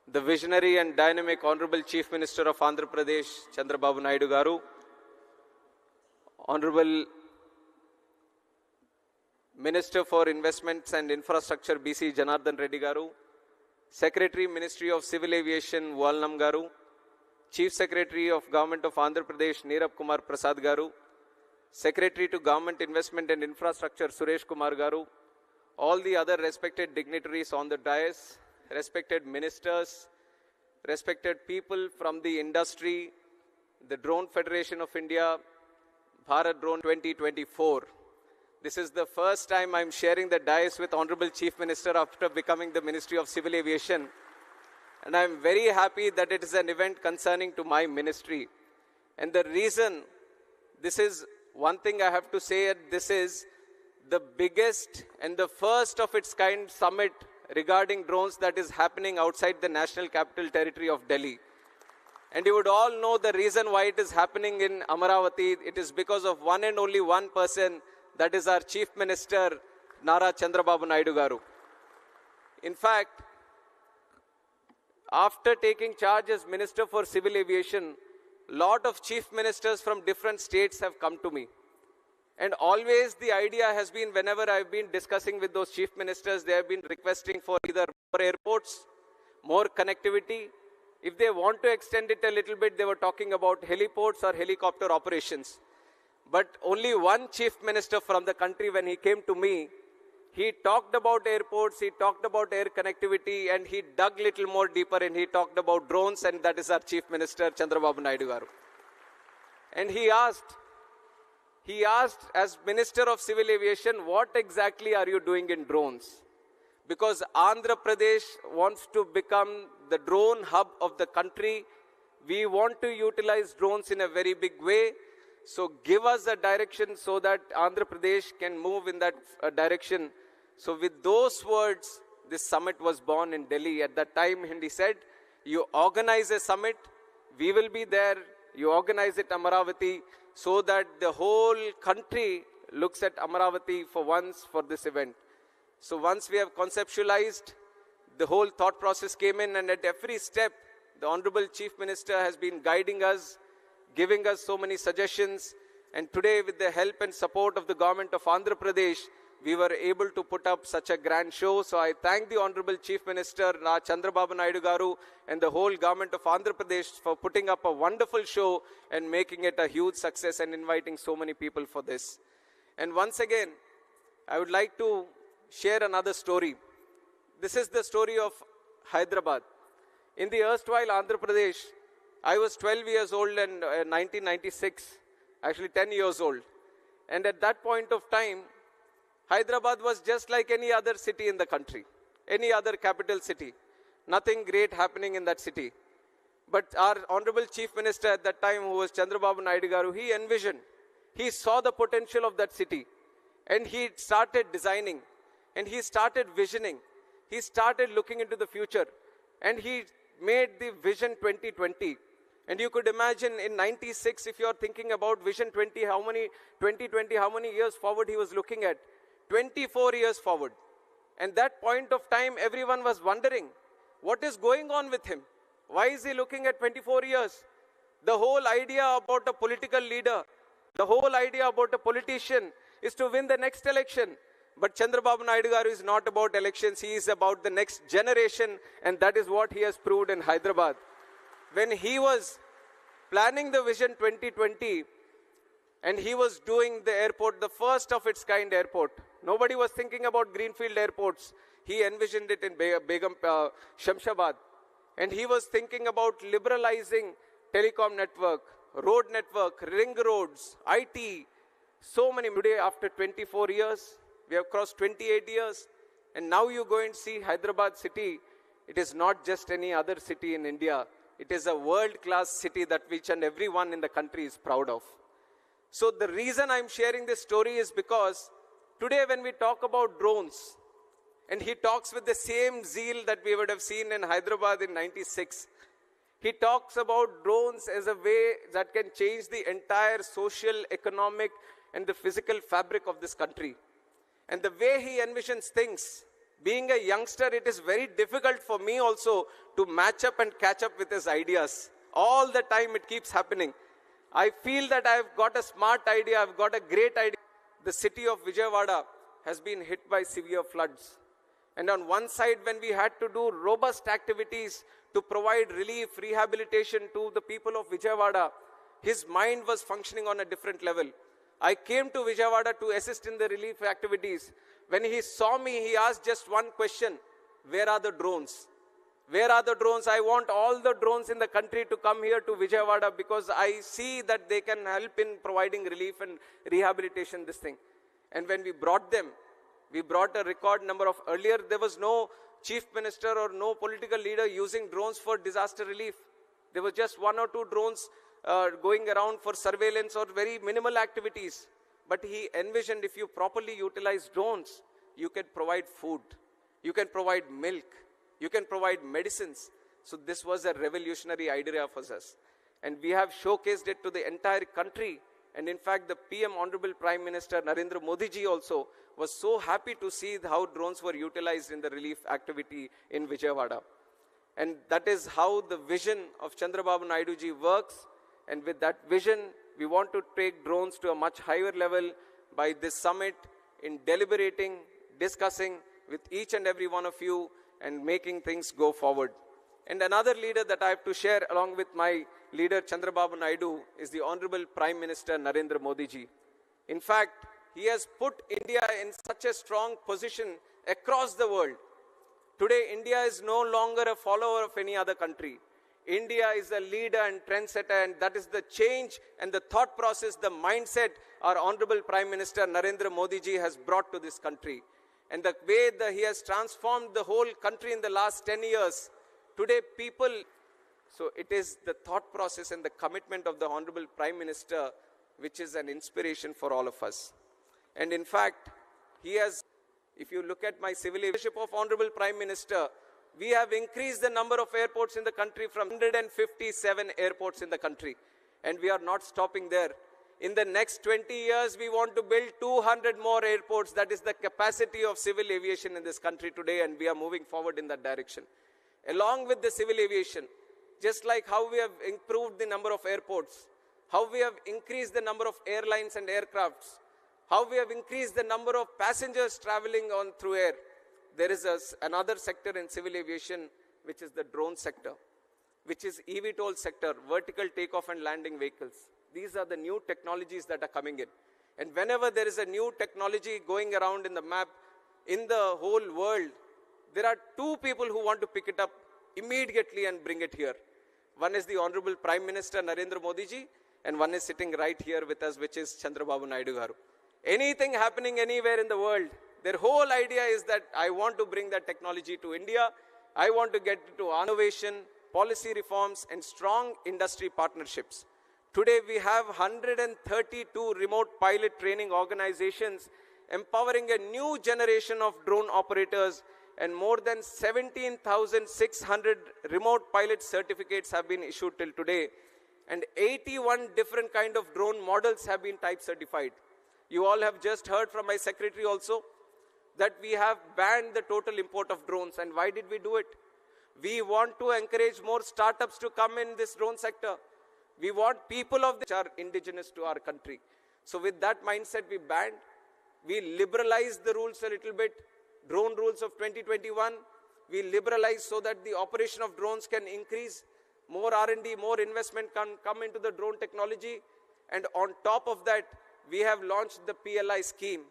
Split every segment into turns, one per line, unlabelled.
the visionary and dynamic Honorable Chief Minister of Andhra Pradesh, Chandrababu Nayudu garu, Honorable Minister for Investments and Infrastructure, BC Janardhan Reddy garu, Secretary, Ministry of Civil Aviation, Valnam garu, Chief Secretary of Government of Andhra Pradesh, Neerab Kumar Prasad garu, Secretary to Government Investment and Infrastructure, Suresh Kumar garu, all the other respected dignitaries on the dais, respected ministers, respected people from the industry, the Drone Federation of India, Bharat Drone 2024. This is the first time I'm sharing the dais with Honorable Chief Minister after becoming the Ministry of Civil Aviation. And I'm very happy that it is an event concerning to my ministry. And the reason, this is one thing I have to say, this is the biggest and the first of its kind summit regarding drones that is happening outside the National Capital Territory of Delhi. And you would all know the reason why it is happening in Amaravati. It is because of one and only one person, that is our Chief Minister, Nara Chandrababu Nayudu garu. In fact, after taking charge as Minister for Civil Aviation, lot of chief ministers from different states have come to me. And always the idea has been, whenever I've been discussing with those chief ministers, they have been requesting for either more airports, more connectivity. If they want to extend it a little bit, they were talking about heliports or helicopter operations. But only one chief minister from the country, when he came to me, he talked about airports, he talked about air connectivity, and he dug little more deeper and he talked about drones, and that is our Chief Minister, Chandrababu Nayudu garu. And he asked as Minister of Civil Aviation, what exactly are you doing in drones? Because Andhra Pradesh wants to become the drone hub of the country. We want to utilize drones in a very big way. So give us a direction so that Andhra Pradesh can move in that direction. So with those words, this summit was born in Delhi. At that time, he said, you organize a summit, we will be there, you organize it Amaravati, so that the whole country looks at Amaravati for once for this event. So once we have conceptualized, the whole thought process came in, and at every step, the Honorable Chief Minister has been guiding us, giving us so many suggestions. And today, with the help and support of the government of Andhra Pradesh, we were able to put up such a grand show. So I thank the Honorable Chief Minister, Chandrababu Nayudu garu, and the whole government of Andhra Pradesh for putting up a wonderful show and making it a huge success and inviting so many people for this. And once again, I would like to share another story. This is the story of Hyderabad. In the erstwhile Andhra Pradesh, I was 12 years old in 1996, actually 10 years old. And at that point of time, Hyderabad was just like any other city in the country, any other capital city. Nothing great happening in that city. But our Honorable Chief Minister at that time, who was Chandrababu Nayudu garu, he envisioned, he saw the potential of that city. And he started designing, and he started visioning. He started looking into the future. And he made the Vision 2020. And you could imagine in 96, if you are thinking about Vision 2020, how many years forward he was looking at? 24 years forward. And that point of time, everyone was wondering, what is going on with him? Why is he looking at 24 years? The whole idea about a political leader, the whole idea about a politician is to win the next election. But Chandrababu Nayudu garu is not about elections, he is about the next generation, and that is what he has proved in Hyderabad. When he was planning the Vision 2020, and he was doing the airport, the first of its kind airport. Nobody was thinking about greenfield airports. He envisioned it in Shamshabad. And he was thinking about liberalizing telecom network, road network, ring roads, IT. So many. Today, after 24 years, we have crossed 28 years. And now you go and see Hyderabad city. It is not just any other city in India. It is a world-class city that each and everyone in the country is proud of. So the reason I'm sharing this story is because today when we talk about drones, and he talks with the same zeal that we would have seen in Hyderabad in 96, he talks about drones as a way that can change the entire social, economic, and the physical fabric of this country. And the way he envisions things, Being a youngster, it is very difficult for me also to match up and catch up with his ideas. All the time it keeps happening. I feel that I've got a smart idea, I've got a great idea. The city of Vijayawada has been hit by severe floods. And on one side, when we had to do robust activities to provide relief, rehabilitation to the people of Vijayawada, his mind was functioning on a different level. I came to Vijayawada to assist in the relief activities. When he saw me, he asked just one question: where are the drones? Where are the drones? I want all the drones in the country to come here to Vijayawada because I see that they can help in providing relief and rehabilitation, this thing. And when we brought them, we brought a record number of, earlier there was no chief minister or no political leader using drones for disaster relief. There was just one or two drones going around for surveillance or very minimal activities. But he envisioned if you properly utilize drones, you can provide food, you can provide milk, you can provide medicines. So this was a revolutionary idea for us. And we have showcased it to the entire country. And in fact, the PM, Honorable Prime Minister Narendra Modi ji also was so happy to see how drones were utilized in the relief activity in Vijayawada. And that is how the vision of Chandrababu Nayudu ji works. And with that vision, we want to take drones to a much higher level by this summit in deliberating, discussing with each and every one of you and making things go forward. And another leader that I have to share along with my leader Chandrababu Nayudu is the Honorable Prime Minister Narendra Modi ji. In fact, he has put India in such a strong position across the world. Today, India is no longer a follower of any other country. India is a leader and trendsetter, and that is the change and the thought process, the mindset our Honorable Prime Minister Narendra Modi ji has brought to this country. And the way that he has transformed the whole country in the last 10 years. Today, people, so it is the thought process and the commitment of the Honorable Prime Minister which is an inspiration for all of us. And in fact, he has, if you look at my civil leadership of Honorable Prime Minister, we have increased the number of airports in the country from 157 airports in the country. And we are not stopping there. In the next 20 years, we want to build 200 more airports. That is the capacity of civil aviation in this country today, and we are moving forward in that direction. Along with the civil aviation, just like how we have improved the number of airports, how we have increased the number of airlines and aircrafts, how we have increased the number of passengers traveling on through air, there is another sector in civil aviation, which is the drone sector, which is eVTOL sector, vertical takeoff and landing vehicles. These are the new technologies that are coming in. And whenever there is a new technology going around in the map, in the whole world, there are two people who want to pick it up immediately and bring it here. One is the Honorable Prime Minister Narendra Modi ji, and one is sitting right here with us, which is Chandrababu Nayudu garu. Anything happening anywhere in the world, their whole idea is that I want to bring that technology to India. I want to get into innovation, policy reforms, and strong industry partnerships. Today we have 132 remote pilot training organizations empowering a new generation of drone operators, and more than 17,600 remote pilot certificates have been issued till today. And 81 different kind of drone models have been type certified. You all have just heard from my secretary also that we have banned the total import of drones. And why did we do it? We want to encourage more startups to come in this drone sector. We want people of which are indigenous to our country. So with that mindset, we banned. We liberalized the rules a little bit. Drone rules of 2021, we liberalized so that the operation of drones can increase. More R&D, more investment can come into the drone technology. And on top of that, we have launched the PLI scheme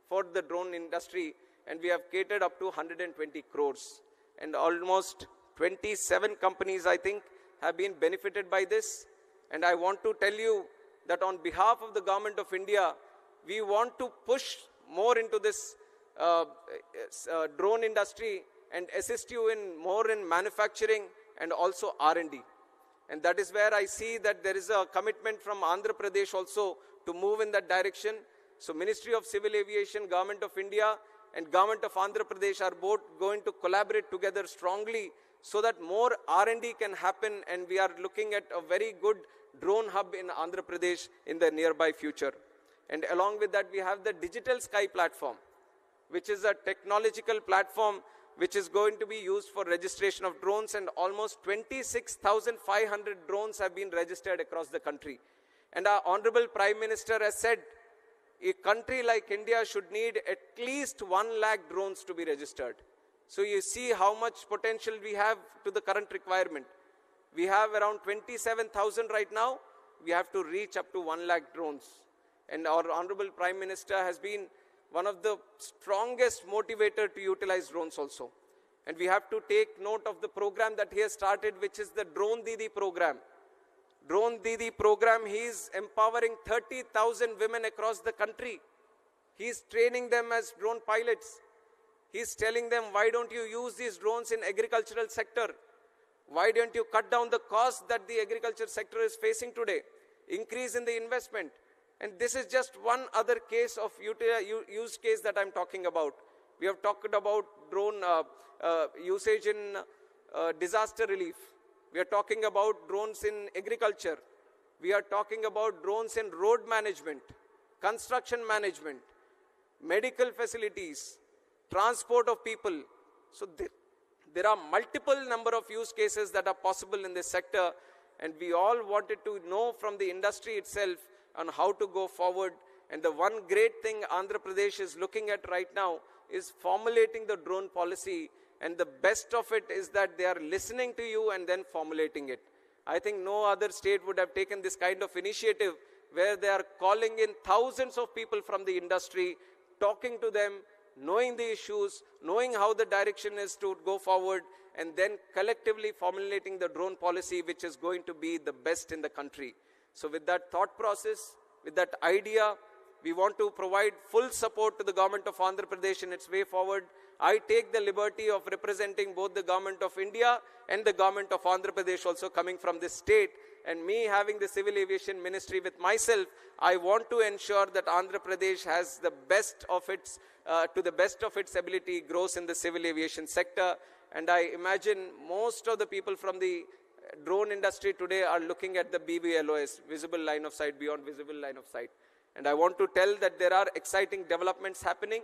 for the drone industry, and we have catered up to 120 crores. And almost 27 companies, I think, have been benefited by this. And I want to tell you that on behalf of the Government of India, we want to push more into this drone industry and assist you in more in manufacturing and also R&D. And that is where I see that there is a commitment from Andhra Pradesh also to move in that direction. So Ministry of Civil Aviation, Government of India and Government of Andhra Pradesh are both going to collaborate together strongly so that more R&D can happen, and we are looking at a very good drone hub in Andhra Pradesh in the nearby future. And along with that, we have the Digital Sky platform, which is a technological platform which is going to be used for registration of drones, and almost 26,500 drones have been registered across the country. And our Honorable Prime Minister has said a country like India should need at least 1 lakh drones to be registered. So you see how much potential we have to the current requirement. We have around 27,000 right now. We have to reach up to 1 lakh drones. And our Honorable Prime Minister has been one of the strongest motivator to utilize drones also. And we have to take note of the program that he has started, which is the Drone Didi program. Drone Didi program, he is empowering 30,000 women across the country. He is training them as drone pilots. He is telling them, why don't you use these drones in agricultural sector? Why don't you cut down the cost that the agriculture sector is facing today? Increase in the investment. And this is just one other case of use case that I'm talking about. We have talked about drone usage in disaster relief. We are talking about drones in agriculture. We are talking about drones in road management, construction management, medical facilities, transport of people. So there are multiple number of use cases that are possible in this sector, and we all wanted to know from the industry itself on how to go forward. And the one great thing Andhra Pradesh is looking at right now is formulating the drone policy, and the best of it is that they are listening to you and then formulating it. I think no other state would have taken this kind of initiative where they are calling in thousands of people from the industry, talking to them, knowing the issues, knowing how the direction is to go forward, and then collectively formulating the drone policy which is going to be the best in the country. So with that thought process, with that idea, we want to provide full support to the government of Andhra Pradesh in its way forward. I take the liberty of representing both the government of India and the government of Andhra Pradesh also coming from this state. And me having the Civil Aviation Ministry with myself, I want to ensure that Andhra Pradesh has the best of its, to the best of its ability, grows in the civil aviation sector. And I imagine most of the people from the drone industry today are looking at the BVLOS, visible line of sight, beyond visible line of sight. And I want to tell that there are exciting developments happening.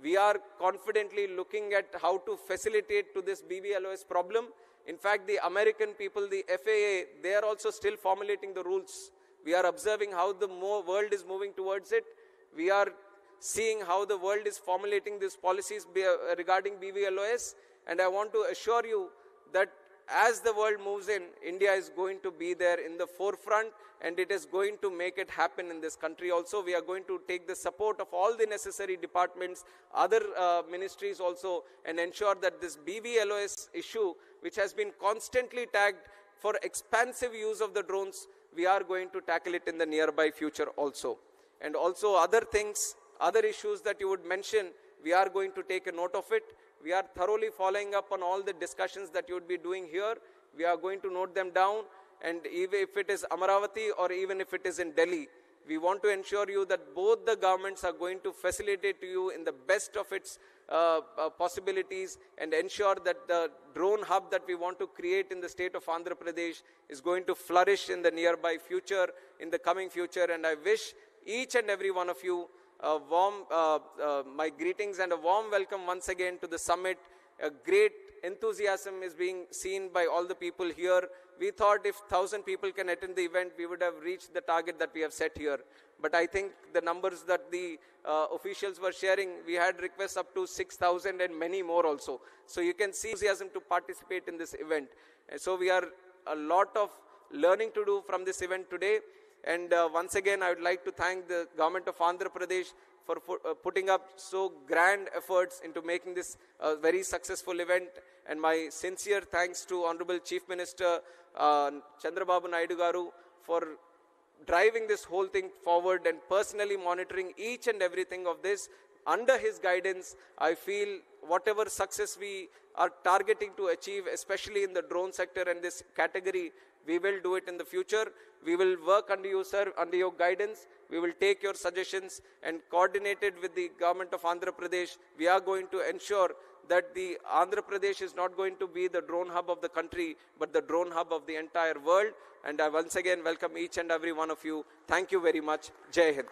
We are confidently looking at how to facilitate to this BVLOS problem. In fact, the American people, the FAA, they are also still formulating the rules. We are observing how the world is moving towards it. We are seeing how the world is formulating these policies regarding BVLOS. And I want to assure you that as the world moves in, India is going to be there in the forefront, and it is going to make it happen in this country also. We are going to take the support of all the necessary departments, other ministries also, and ensure that this BVLOS issue, which has been constantly tagged for expansive use of the drones, we are going to tackle it in the nearby future also. And also other things, other issues that you would mention, we are going to take a note of it. We are thoroughly following up on all the discussions that you would be doing here. We are going to note them down, and even if it is Amaravati or even if it is in Delhi, we want to ensure you that both the governments are going to facilitate to you in the best of its possibilities, and ensure that the drone hub that we want to create in the state of Andhra Pradesh is going to flourish in the nearby future, in the coming future. And I wish each and every one of you a warm, my greetings and a warm welcome once again to the summit. A great enthusiasm is being seen by all the people here. We thought if 1,000 people can attend the event, we would have reached the target that we have set here. But I think the numbers that the officials were sharing, we had requests up to 6,000 and many more also. So you can see enthusiasm to participate in this event. And so we are a lot of learning to do from this event today. And once again, I would like to thank the government of Andhra Pradesh for putting up so grand efforts into making this a very successful event. And my sincere thanks to Honorable Chief Minister Chandrababu Andrapradesh for driving this whole thing forward and personally monitoring each and everything of this. Under his guidance, I feel whatever success we are targeting to achieve, especially in the drone sector and this category, we will do it in the future. We will work under you, sir, under your guidance. We will take your suggestions, and coordinated with the government of Andhra Pradesh, we are going to ensure that the Andhra Pradesh is not going to be the drone hub of the country, but the drone hub of the entire world. And I once again welcome each and every one of you. Thank you very much. Jai Hind.